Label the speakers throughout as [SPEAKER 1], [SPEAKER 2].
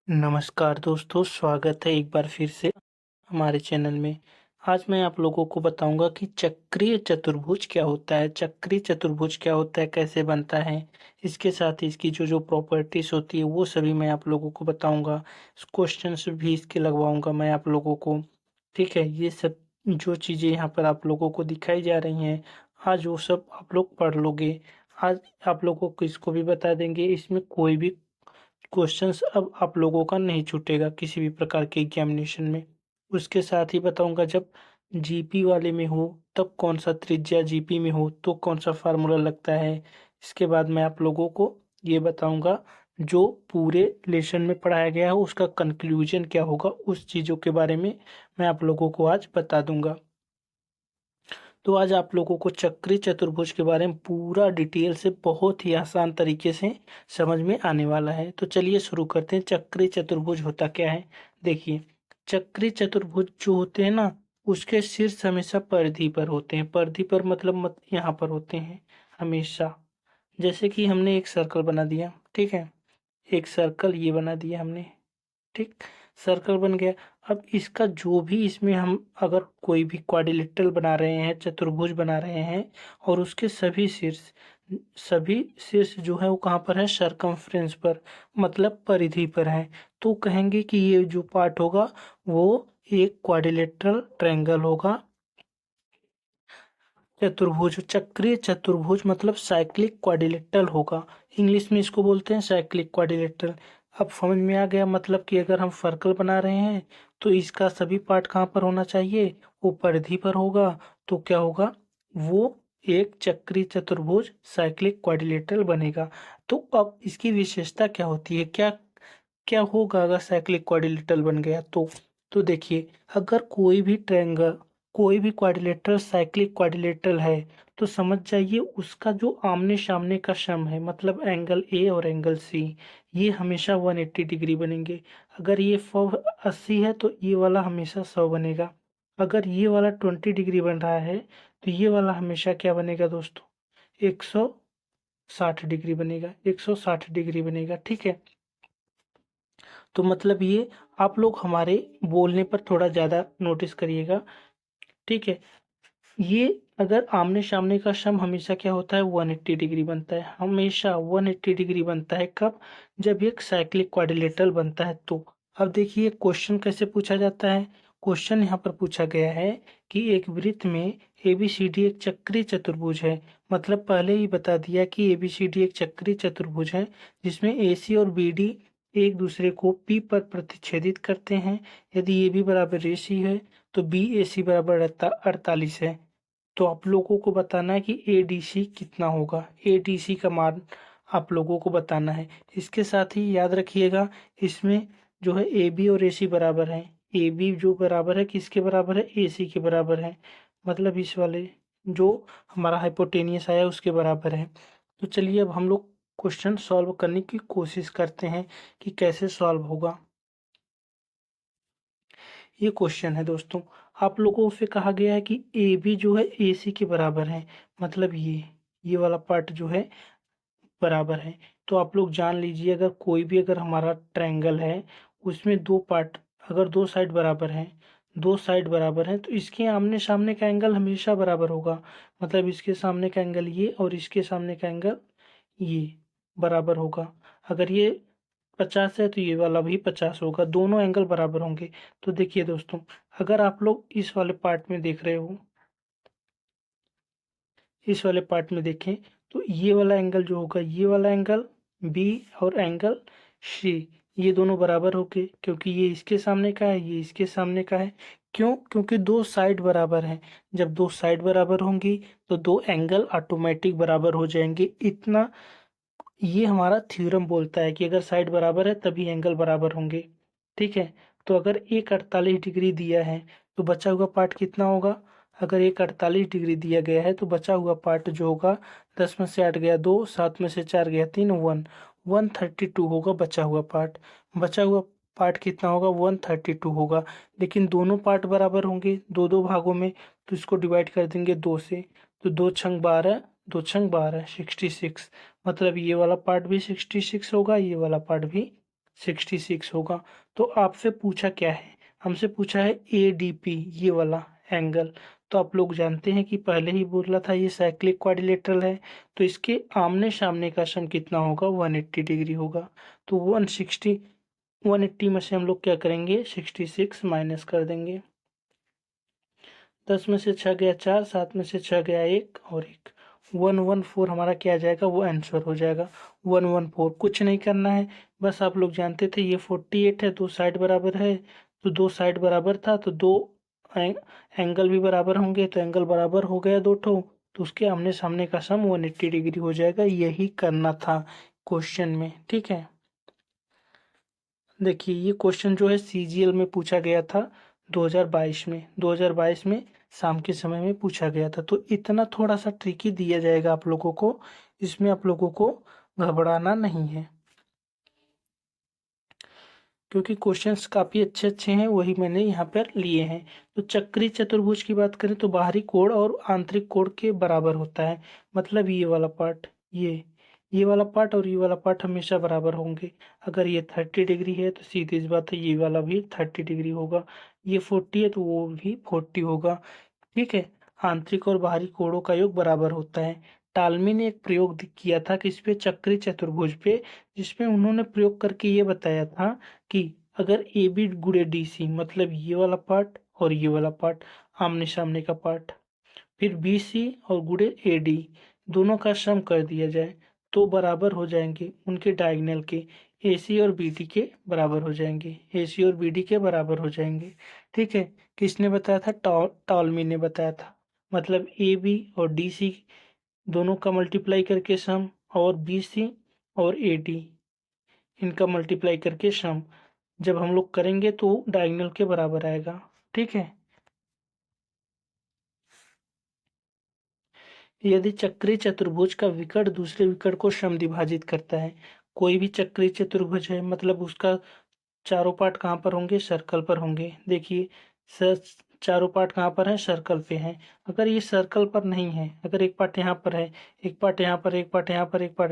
[SPEAKER 1] नमस्कार दोस्तों, स्वागत है एक बार फिर से हमारे चैनल में। आज मैं आप लोगों को बताऊंगा कि चक्रीय चतुर्भुज क्या होता है, चक्रीय चतुर्भुज क्या होता है, कैसे बनता है। इसके साथ ही इसकी जो प्रॉपर्टीज होती है वो सभी मैं आप लोगों को बताऊंगा। क्वेश्चंस भी इसके लगवाऊंगा मैं आप लोगों को। ठीक है, ये सब जो चीज़ें यहाँ पर आप लोगों को दिखाई जा रही हैं, आज वो सब आप लोग पढ़ लोगे। आज आप लोगों को इसको भी बता देंगे, इसमें कोई भी क्वेश्चंस अब आप लोगों का नहीं छूटेगा किसी भी प्रकार के एग्जामिनेशन में। उसके साथ ही बताऊंगा, जब जीपी वाले में हो तब कौन सा त्रिज्या, जीपी में हो तो कौन सा फार्मूला लगता है। इसके बाद मैं आप लोगों को ये बताऊंगा, जो पूरे लेसन में पढ़ाया गया है उसका कंक्लूजन क्या होगा, उस चीज़ों के बारे में मैं आप लोगों को आज बता दूंगा। तो आज आप लोगों को चक्री चतुर्भुज के बारे में पूरा डिटेल से बहुत ही आसान तरीके से समझ में आने वाला है। तो चलिए शुरू करते हैं। चक्री चतुर्भुज होता क्या है, देखिए। चक्री चतुर्भुज जो होते हैं ना, उसके शीर्ष हमेशा परिधि पर होते हैं। परिधि पर मतलब यहाँ पर होते हैं हमेशा। जैसे कि हमने एक सर्कल बना दिया, ठीक है, एक सर्कल ये बना दिया हमने, ठीक, सर्कल बन गया। अब इसका जो भी, इसमें हम अगर कोई भी क्वाड्रिलेटरल बना रहे हैं, चतुर्भुज बना रहे हैं, और उसके सभी शीर्ष जो है वो कहाँ पर है, सरकमफ्रेंस पर, मतलब परिधि पर है। तो कहेंगे कि ये जो पार्ट होगा वो एक क्वाड्रिलेटरल ट्रायंगल होगा। चतुर्भुज, चक्रीय चतुर्भुज मतलब साइक्लिक क्वाड्रिलेटरल होगा। इंग्लिश में इसको बोलते हैं साइक्लिक क्वाड्रिलेटरल। अब समझ में आ गया, मतलब कि अगर हम सर्कल बना रहे हैं तो इसका सभी पार्ट कहाँ पर होना चाहिए, वो परिधि पर होगा। तो क्या होगा, वो एक चक्रीय चतुर्भुज साइक्लिक क्वाड्रिलेटरल बनेगा। तो अब इसकी विशेषता क्या होती है, क्या क्या होगा अगर साइक्लिक क्वाड्रिलेटरल बन गया तो देखिए, अगर कोई भी क्वाड्रिलेटरल साइक्लिक क्वाड्रिलेटरल है तो समझ जाइए उसका जो आमने सामने का सम है, मतलब एंगल ए और एंगल सी, ये हमेशा 180 डिग्री बनेंगे। अगर ये 80 है तो ये वाला हमेशा 100 बनेगा। अगर ये वाला 20 डिग्री बन रहा है तो ये वाला हमेशा क्या बनेगा दोस्तों, 160 डिग्री बनेगा, 160 डिग्री बनेगा, ठीक है। तो मतलब ये आप लोग हमारे बोलने पर थोड़ा ज़्यादा नोटिस करिएगा, ठीक है। ये अगर आमने सामने का सम हमेशा क्या होता है, 180 डिग्री बनता है, हमेशा 180 डिग्री बनता है। कब, जब एक साइक्लिक क्वाड्रिलेटरल बनता है। तो अब देखिए क्वेश्चन कैसे पूछा जाता है। क्वेश्चन यहाँ पर पूछा गया है कि एक वृत्त में ABCD एक चक्रीय चतुर्भुज है। मतलब पहले ही बता दिया कि ABCD एक चक्रीय चतुर्भुज है, जिसमें AC और BD एक दूसरे को P पर प्रतिच्छेदित करते हैं। यदि AB बराबर AC है तो BAC बराबर 48 है। तो आप लोगों को बताना है कि ADC कितना होगा, ADC का मान आप लोगों को बताना है। इसके साथ ही याद रखिएगा, इसमें जो है AB और AC बराबर है। AB जो बराबर है किसके बराबर है, AC के बराबर है, मतलब इस वाले जो हमारा हाइपोटेनियस आया उसके बराबर है। तो चलिए अब हम लोग क्वेश्चन सॉल्व करने की कोशिश करते हैं कि कैसे सॉल्व होगा। ये क्वेश्चन है दोस्तों, आप लोगों से कहा गया है कि ए बी जो है ए सी के बराबर है, मतलब ये वाला पार्ट जो है बराबर है। तो आप लोग जान लीजिए, अगर कोई भी, अगर हमारा ट्रायंगल है उसमें दो पार्ट, अगर दो साइड बराबर हैं, दो साइड बराबर हैं तो इसके आमने सामने का एंगल हमेशा बराबर होगा। मतलब इसके सामने का एंगल ये और इसके सामने का एंगल ये बराबर होगा। अगर ये 50 है तो ये वाला भी 50 होगा, दोनों एंगल बराबर होंगे। तो देखिए दोस्तों, अगर आप लोग इस वाले पार्ट में देख रहे हो, इस वाले पार्ट में देखें तो ये वाला एंगल जो होगा, ये वाला एंगल बी और एंगल सी, ये दोनों बराबर होंगे, क्योंकि ये इसके सामने का है, ये इसके सामने का है। क्यों, क्योंकि दो साइड बराबर हैं। जब दो साइड बराबर होंगी तो दो एंगल ऑटोमेटिक बराबर हो जाएंगे। इतना ये हमारा थ्योरम बोलता है कि अगर साइड बराबर है तभी एंगल बराबर होंगे, ठीक है। तो अगर एक 48 डिग्री दिया है तो बचा हुआ पार्ट कितना होगा, अगर एक 48 डिग्री दिया गया है तो बचा हुआ पार्ट जो होगा, 10 में से 8 गया 2, 7 में से 4 गया 3, 132 होगा बचा हुआ पार्ट। बचा हुआ पार्ट कितना होगा, 132 होगा। लेकिन दोनों पार्ट बराबर होंगे दो दो भागों में, तो इसको डिवाइड कर देंगे 2 से। तो 2 छंग 12, 2 छंग 12, 66। मतलब ये वाला पार्ट भी 66 होगा, ये वाला पार्ट भी 66 होगा। तो आपसे पूछा क्या है, हमसे पूछा है ADP, ये वाला एंगल। तो आप लोग जानते हैं कि पहले ही बोला था ये साइक्लिक क्वाड्रिलेटरल है, तो इसके आमने सामने का सम कितना होगा, 180 डिग्री होगा। तो 180 में से हम लोग क्या करेंगे, 66 माइनस कर देंगे। 10 में से 6 गया 4, 7 में से 6 गया 1 और 1, 114 हमारा क्या आ जाएगा, वो आंसर हो जाएगा 114। कुछ नहीं करना है, बस आप लोग जानते थे ये 48 है, दो साइड बराबर है, तो दो साइड बराबर था तो दो एंगल भी बराबर होंगे, तो एंगल बराबर हो गया दो ठो, तो उसके आमने सामने का सम 180 डिग्री हो जाएगा। यही करना था क्वेश्चन में, ठीक है। देखिए ये क्वेश्चन जो है CGL में पूछा गया था 2022 में शाम के समय में पूछा गया था। तो इतना थोड़ा सा ट्रिकी दिया जाएगा आप लोगों को, इसमें आप लोगों को घबराना नहीं है, क्योंकि क्वेश्चंस काफ़ी अच्छे अच्छे हैं, वही मैंने यहाँ पर लिए हैं। तो चक्रीय चतुर्भुज की बात करें तो बाहरी कोण और आंतरिक कोण के बराबर होता है, मतलब ये वाला पार्ट, ये वाला पार्ट और ये वाला पार्ट हमेशा बराबर होंगे। अगर ये 30 डिग्री है तो सीधी सी बात है ये वाला भी 30 डिग्री होगा, ये 40 है तो वो भी 40 होगा, ठीक है। आंतरिक और बाहरी कोणों का योग बराबर होता है। टालमी ने एक प्रयोग किया था किस पे, चक्रीय चतुर्भुज पे, जिसमें उन्होंने प्रयोग करके ये बताया था कि अगर AB गुणे DC, मतलब ये वाला पार्ट और ये वाला पार्ट आमने सामने का पार्ट, फिर BC और गुणे AD दोनों का सम कर दिया जाए तो बराबर हो जाएंगे उनके डायगोनल के, AC और BD के बराबर हो जाएंगे, AC और BD के बराबर हो जाएंगे, ठीक है। किसने बताया था, टॉलमी ने बताया था। मतलब AB और DC दोनों का मल्टीप्लाई करके सम, और BC और AD इनका मल्टीप्लाई करके सम जब हम लोग करेंगे तो डायगोनल के बराबर आएगा, ठीक है। यदि चक्रीय चतुर्भुज का विकर्ण दूसरे विकर्ण को समद्विभाजित करता है, कोई भी चक्रीय चतुर्भुज है मतलब उसका चारों पार्ट कहाँ पर होंगे, सर्कल पर होंगे। देखिए सर, चारों पार्ट कहाँ पर है, सर्कल पे है। अगर ये सर्कल पर नहीं है, अगर एक पार्ट यहाँ पर है, एक पार्ट यहाँ पर, एक पार्ट यहाँ पर, एक पार्ट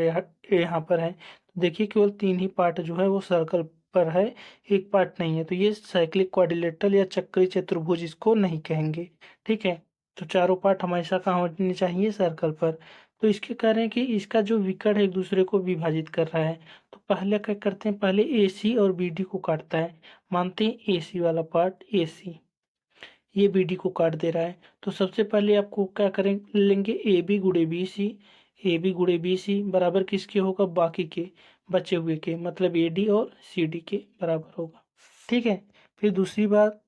[SPEAKER 1] यहाँ पर है, तो देखिए केवल तीन ही पार्ट जो है वो सर्कल पर है, एक पार्ट नहीं है, तो ये साइक्लिक क्वाड्रिलेटरल या चक्रीय चतुर्भुज इसको नहीं कहेंगे, ठीक है। तो चारों पार्ट हमेशा कहाँ होने चाहिए, सर्कल पर। तो इसके कह रहे हैं कि इसका जो विकर्ण है एक दूसरे को विभाजित कर रहा है, तो पहले क्या करते हैं, पहले AC और BD को काटता है। मानते हैं AC वाला पार्ट AC ये BD को काट दे रहा है, तो सबसे पहले आपको क्या करें, लेंगे AB गुणे BC, AB गुणे BC बराबर किसके होगा, बाकी के बचे हुए के, मतलब AD और CD के बराबर होगा, ठीक है। फिर दूसरी बात,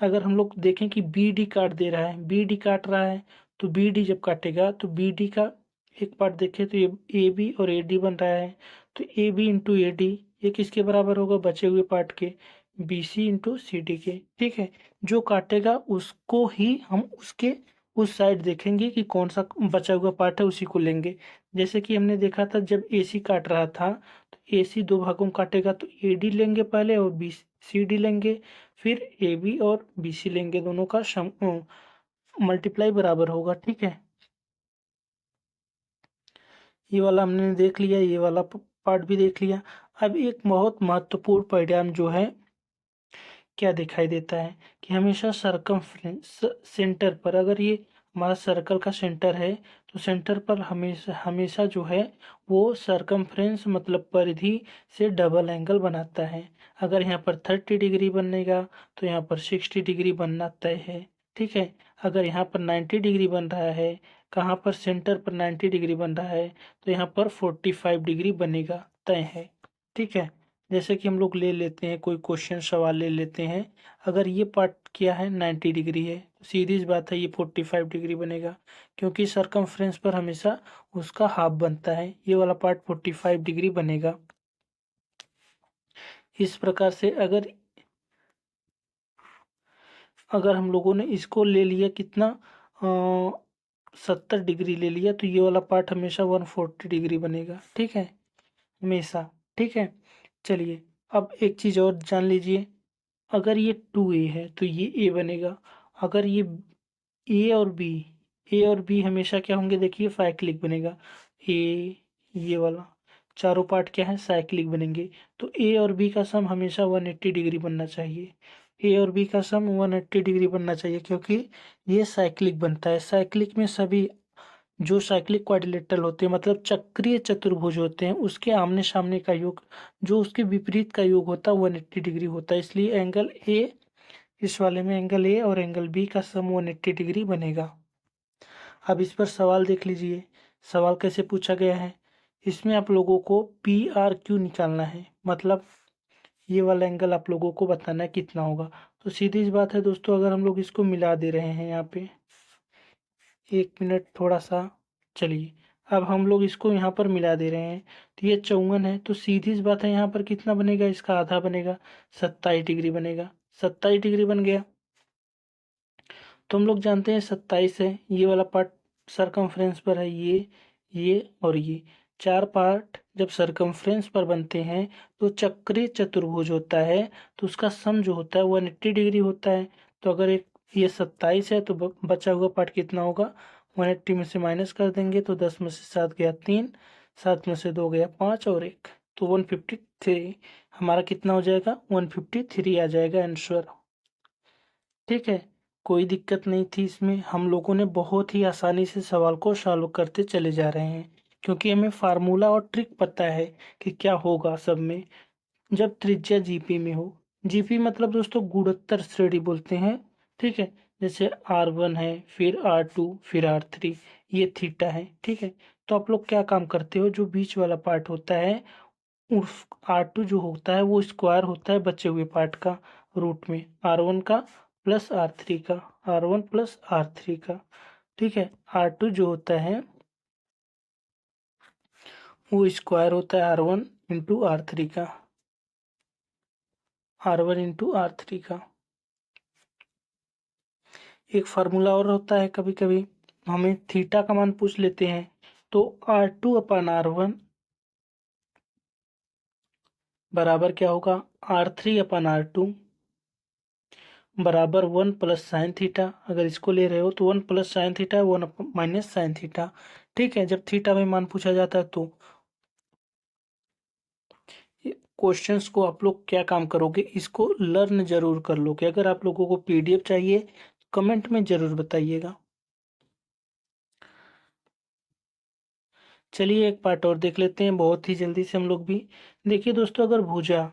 [SPEAKER 1] अगर हम लोग देखें कि BD काट दे रहा है, BD काट रहा है, तो BD जब काटेगा तो BD का एक पार्ट देखें तो ये AB और AD बन रहा है, तो AB इंटू AD ये किसके बराबर होगा, बचे हुए पार्ट के, BC इंटू CD के, ठीक है। जो काटेगा उसको ही हम उसके उस साइड देखेंगे कि कौन सा बचा हुआ पार्ट है, उसी को लेंगे। जैसे कि हमने देखा था जब AC काट रहा था, तो AC दो भागों में काटेगा तो AD लेंगे पहले और BCD लेंगे, फिर AB और BC लेंगे, दोनों का मल्टीप्लाई बराबर होगा, ठीक है। ये वाला हमने देख लिया, ये वाला पार्ट भी देख लिया। अब एक बहुत महत्वपूर्ण परिणाम जो है क्या दिखाई देता है कि हमेशा सरकमफ्रेंस सेंटर पर, अगर ये हमारा सर्कल का सेंटर है तो सेंटर पर हमेशा हमेशा जो है वो सरकमफ्रेंस मतलब परिधि से डबल एंगल बनाता है। अगर यहाँ पर 30 डिग्री बनेगा तो यहाँ पर 60 डिग्री बनना तय है, ठीक है। अगर यहाँ पर 90 डिग्री बन रहा है, कहाँ पर सेंटर पर 90 डिग्री बन रहा है, तो यहाँ पर 45 डिग्री बनेगा तय है, ठीक है। जैसे कि हम लोग ले लेते हैं कोई क्वेश्चन सवाल ले लेते हैं, अगर ये पार्ट क्या है 90 डिग्री है, तो सीधी सी बात है ये 45 डिग्री बनेगा, क्योंकि सरकमफ्रेंस पर हमेशा उसका हाफ बनता है, ये वाला पार्ट 45 डिग्री बनेगा। इस प्रकार से अगर अगर हम लोगों ने इसको ले लिया कितना, 70 डिग्री ले लिया, तो ये वाला पार्ट हमेशा 140 डिग्री बनेगा, ठीक है, हमेशा, ठीक है। चलिए अब एक चीज़ और जान लीजिए, अगर ये 2A है तो ये A बनेगा, अगर ये A और B हमेशा क्या होंगे, देखिए साइक्लिक बनेगा, ए ये वाला, चारों पार्ट क्या है, साइक्लिक बनेंगे। तो ए और बी का सम हमेशा 180 डिग्री बनना चाहिए। ए और बी का सम 180 डिग्री बनना चाहिए, क्योंकि ये साइक्लिक बनता है। साइक्लिक में सभी जो साइक्लिक क्वाड्रिलेटरल होते हैं, मतलब चक्रीय चतुर्भुज होते हैं, उसके आमने सामने का योग जो उसके विपरीत का योग होता है 180 डिग्री होता है। इसलिए एंगल ए, इस वाले में एंगल ए और एंगल बी का सम 180 डिग्री बनेगा। अब इस पर सवाल देख लीजिए, सवाल कैसे पूछा गया है। इसमें आप लोगों को पी आर क्यू निकालना है, मतलब ये वाला एंगल आप लोगों को बताना है कितना होगा। तो सीधी सी बात है दोस्तों, अगर हम लोग इसको मिला दे रहे हैं यहाँ पे, 1 मिनट थोड़ा सा, चलिए अब हम लोग इसको यहाँ पर मिला दे रहे हैं। तो ये 54 है, तो सीधी सी बात है यहाँ पर कितना बनेगा, इसका आधा बनेगा, 27 डिग्री बनेगा। 27 डिग्री बन गया। तो हम लोग जानते हैं 27 है, ये वाला पार्ट सरकमफ्रेंस पर है, ये और ये चार पार्ट जब सरकमफ्रेंस पर बनते हैं तो चक्रीय चतुर्भुज होता है। तो उसका सम जो होता है 180 डिग्री होता है। तो अगर एक ये 27 है तो बचा हुआ पार्ट कितना होगा, 180 में से माइनस कर देंगे तो 10 में से 7 गया 3, 7 में से 2 गया 5 और 1, तो 153 हमारा कितना हो जाएगा, 153 आ जाएगा आंसर। ठीक है, कोई दिक्कत नहीं थी इसमें। हम लोगों ने बहुत ही आसानी से सवाल को सॉल्व करते चले जा रहे हैं, क्योंकि हमें फार्मूला और ट्रिक पता है कि क्या होगा सब में। जब त्रिज्या जीपी में हो, जीपी मतलब दोस्तों गुणोत्तर श्रेणी बोलते हैं। ठीक है, जैसे R1 है, फिर R2, फिर R3, ये थीटा है। ठीक है, तो आप लोग क्या काम करते हो, जो बीच वाला पार्ट होता है उस R2 जो होता है वो स्क्वायर होता है बचे हुए पार्ट का, रूट में R1 का प्लस R3 का, R1 प्लस R3 का। ठीक है, R2 जो होता है वो स्क्वायर होता है R1 इंटू R3 का, R1 इंटू R3 का। एक फार्मूला और होता है, कभी कभी हमें थीटा का मान पूछ लेते हैं, तो R2 अपन R1 बराबर क्या होगा, R3 अपन R2 बराबर 1 प्लस साइन थीटा। अगर इसको ले रहे हो तो 1 plus sine theta, 1 minus sine theta. ठीक है, जब थीटा में मान पूछा जाता है तो क्वेश्चंस को आप लोग क्या काम करोगे, इसको लर्न जरूर कर लोगे। अगर आप लोगों को पीडीएफ चाहिए कमेंट में जरूर बताइएगा। चलिए एक पार्ट और देख लेते हैं बहुत ही जल्दी से हम लोग भी। देखिए दोस्तों, अगर भुजा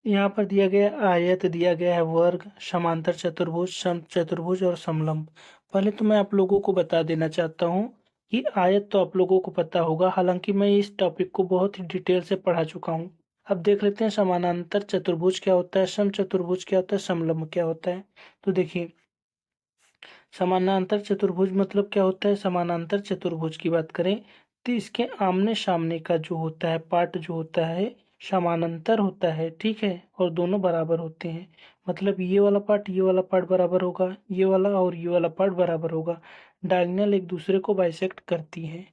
[SPEAKER 1] यहाँ पर दिया गया है, आयत दिया गया है, वर्ग, समांतर चतुर्भुज, समचतुर्भुज और समलंब। पहले तो मैं आप लोगों को बता देना चाहता हूँ कि आयत तो आप लोगों को पता होगा, हालांकि मैं इस टॉपिक को बहुत ही डिटेल से पढ़ा चुका हूँ। अब देख लेते हैं समानांतर चतुर्भुज क्या होता है, समचतुर्भुज क्या होता है, समलंब क्या होता है। तो देखिए, समानांतर चतुर्भुज मतलब क्या होता है, समानांतर चतुर्भुज की बात करें तो इसके आमने सामने का जो होता है पार्ट जो होता है समानांतर होता है। ठीक है, और दोनों बराबर होते हैं, मतलब ये वाला पार्ट बराबर होगा, ये वाला और ये वाला पार्ट बराबर होगा। डायगोनल एक दूसरे को बाइसेक्ट करती है।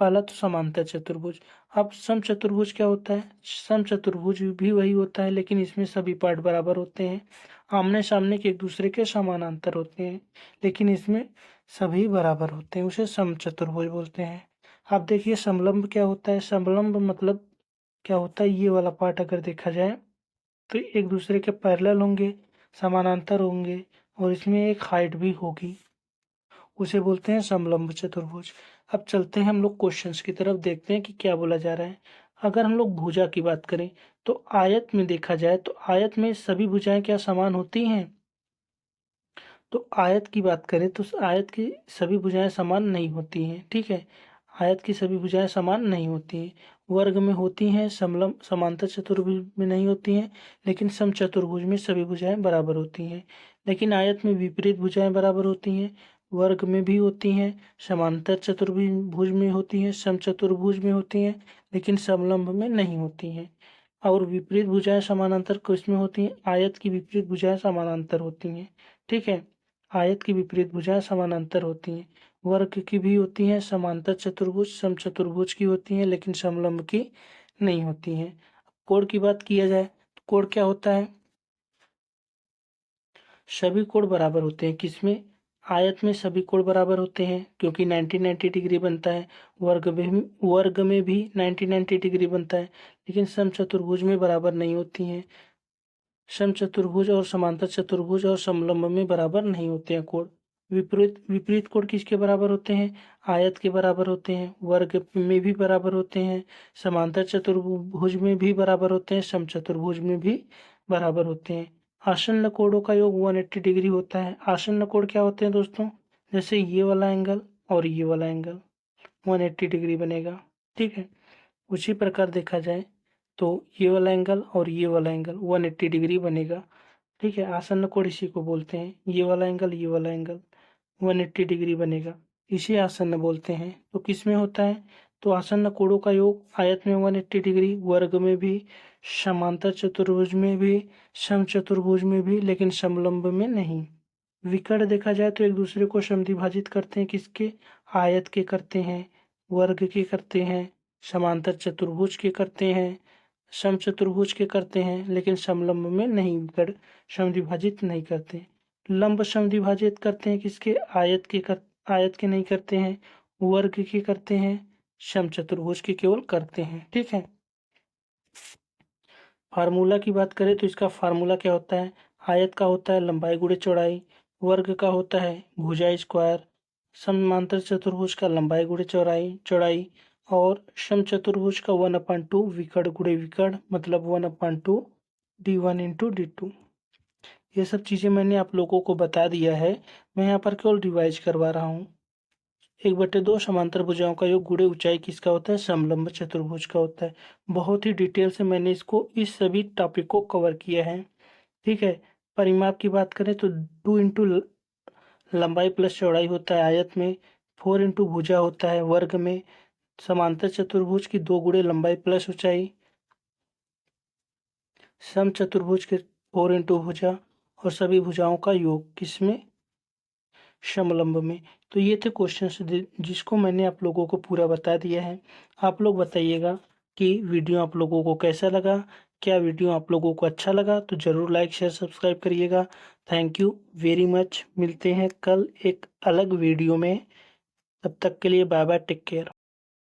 [SPEAKER 1] पहला तो समांतर चतुर्भुज। अब सम चतुर्भुज क्या होता है, सम चतुर्भुज भी वही होता है, लेकिन इसमें सभी पार्ट बराबर होते हैं, आमने सामने के एक दूसरे के समानांतर होते हैं, लेकिन इसमें सभी बराबर होते हैं, उसे सम चतुर्भुज बोलते हैं। अब देखिए समलंब क्या होता है, समलंब मतलब क्या होता है, ये वाला पार्ट अगर देखा जाए तो एक दूसरे के पैरेलल होंगे, समानांतर होंगे, और इसमें एक हाइट भी होगी, उसे बोलते हैं समलंब चतुर्भुज। अब चलते हैं हम लोग क्वेश्चंस की तरफ, देखते हैं कि क्या बोला जा रहा है। अगर हम लोग भुजा की बात करें तो आयत में देखा जाए तो आयत में सभी भुजाएं क्या समान होती हैं, तो आयत की बात करें तो आयत की सभी भुजाएं समान नहीं होती हैं। ठीक है, आयत की सभी भुजाएं समान नहीं होती हैं, वर्ग में होती हैं, समलंब समांतर चतुर्भुज में नहीं होती हैं, लेकिन समचतुर्भुज में सभी भुजाएं बराबर होती हैं। लेकिन आयत में विपरीत भुजाएं बराबर होती हैं, वर्ग में भी होती हैं, समांतर चतुर्भुज में होती हैं, समचतुर्भुज में होती हैं, लेकिन समलंब में नहीं होती हैं। और विपरीत भुजाएं समानांतर किसमें होती हैं, आयत की विपरीत भुजाएं समानांतर होती हैं। ठीक है, आयत की विपरीत भुजाएं समानांतर होती हैं, वर्ग की भी होती हैं, समांतर चतुर्भुज समचतुर्भुज की होती हैं, लेकिन समलंब की नहीं होती हैं। कोण की बात किया जाए तो कोण क्या होता है, सभी कोण बराबर होते हैं, किसमें, आयत में सभी कोण बराबर होते हैं क्योंकि 90-90 डिग्री बनता है। वर्ग में भी 90-90 डिग्री बनता है, लेकिन समचतुर्भुज में बराबर नहीं होती हैं। समचतुर्भुज और समांतर चतुर्भुज और समलंब में बराबर नहीं होते हैं कोण। विपरीत विपरीत कोण किसके बराबर होते हैं? आयत के बराबर होते हैं। वर्ग में भी बराबर होते हैं, समांतर चतुर्भुज में भी बराबर होते हैं, समचतुर्भुज में भी बराबर होते हैं। आसन्न कोणों का योग 180 डिग्री होता है। आसन्न कोण क्या होते हैं दोस्तों? जैसे ये वाला एंगल और ये वाला एंगल 180 डिग्री बनेगा। ठीक है, उसी प्रकार देखा जाए तो ये वाला एंगल और ये वाला एंगल 180 डिग्री बनेगा। ठीक है, आसन्न कोण इसी को बोलते हैं। ये वाला एंगल 180 डिग्री बनेगा, इसे आसन्न बोलते हैं। तो किस में होता है? तो आसन्न कोणों का योग आयत में 180 डिग्री, वर्ग में भी, समांतर चतुर्भुज में भी, समचतुर्भुज में भी, लेकिन समलंब में नहीं। विकर्ण देखा जाए तो एक दूसरे को समद्विभाजित करते हैं। किसके? आयत के करते हैं, वर्ग के करते हैं, समांतर चतुर्भुज के करते हैं, समचतुर्भुज के करते हैं, लेकिन समलंब में नहीं, विकर्ण समद्विभाजित नहीं करते। लंब समद्विभाजित करते हैं किसके? आयत के नहीं करते हैं, वर्ग के करते हैं, समचतुर्भुज के केवल करते हैं। ठीक है, फार्मूला की बात करें तो इसका फार्मूला क्या होता है? आयत का होता है लंबाई गुणे चौड़ाई, वर्ग का होता है भुजा स्क्वायर, समांतर चतुर्भुज का लंबाई गुणे चौड़ाई और समचतुर्भुज का 1/2 विकर्ण गुणे विकर्ण, मतलब 1/2 d1 इंटू d2। ये सब चीज़ें मैंने आप लोगों को बता दिया है, मैं यहाँ पर केवल रिवाइज करवा रहा हूँ। 1/2 समांतर भुजाओं का योग गुणे ऊंचाई किसका होता है? समलंब चतुर्भुज का होता है। बहुत ही डिटेल से मैंने इस सभी टॉपिक को कवर किया है। ठीक है, परिमाप की बात करें तो 2 इंटू लंबाई प्लस चौड़ाई होता है आयत में, 4 इंटू भुजा होता है वर्ग में, समांतर चतुर्भुज की 2 गुणे लंबाई प्लस ऊंचाई, सम चतुर्भुज के 4 इंटू भुजा और सभी भुजाओं का योग किसमें? समलंब में। तो ये थे क्वेश्चंस जिसको मैंने आप लोगों को पूरा बता दिया है। आप लोग बताइएगा कि वीडियो आप लोगों को कैसा लगा। क्या वीडियो आप लोगों को अच्छा लगा तो ज़रूर लाइक शेयर सब्सक्राइब करिएगा। Thank you very much. मिलते हैं कल एक अलग वीडियो में, तब तक के लिए बाय बाय, टेक केयर।